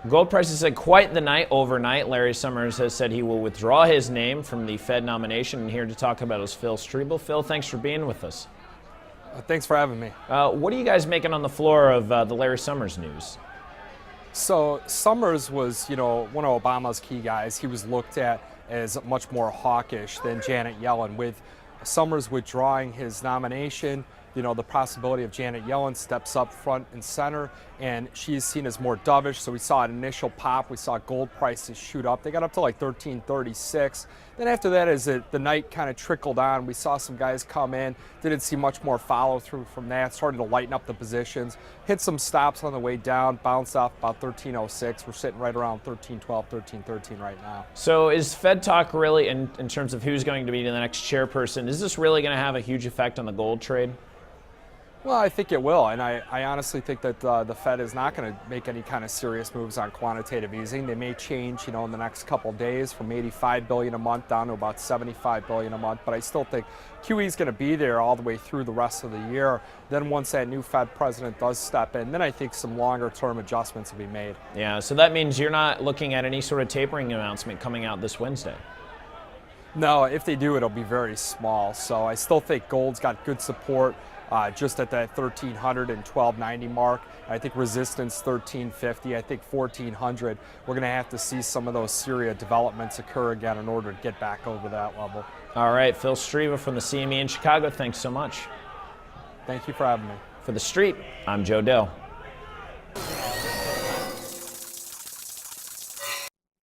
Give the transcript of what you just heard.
Gold prices had quite the night overnight. Larry Summers has said he will withdraw his name from the Fed nomination. And here to talk about is Phil Streible. Phil, thanks for being with us. Thanks for having me. What are you guys making on the floor of the Larry Summers news? So Summers was, one of Obama's key guys. He was looked at as much more hawkish than Janet Yellen. With Summers withdrawing his nomination, the possibility of Janet Yellen steps up front and center, and she's seen as more dovish. So we saw an initial pop. We saw gold prices shoot up. They got up to like 1336. Then after that, as the night kind of trickled on, we saw some guys come in. Didn't see much more follow through from that. Started to lighten up the positions. Hit some stops on the way down. Bounced off about 1306. We're sitting right around 1312, 1313 right now. So is Fed talk really, in terms of who's going to be the next chairperson, is this really going to have a huge effect on the gold trade? Well, I think it will, and I honestly think that the Fed is not going to make any kind of serious moves on quantitative easing. They may change, in the next couple of days from $85 billion a month down to about $75 billion a month, but I still think QE is going to be there all the way through the rest of the year. Then once that new Fed president does step in, then I think some longer-term adjustments will be made. Yeah, so that means you're not looking at any sort of tapering announcement coming out this Wednesday. No, if they do, it'll be very small. So I still think gold's got good support. Just at that 1,300 and 1,290 mark. I think resistance 1,350. I think 1,400. We're going to have to see some of those Syria developments occur again in order to get back over that level. All right, Phil Streible from the CME in Chicago. Thanks so much. Thank you for having me. For The Street, I'm Joe Deaux.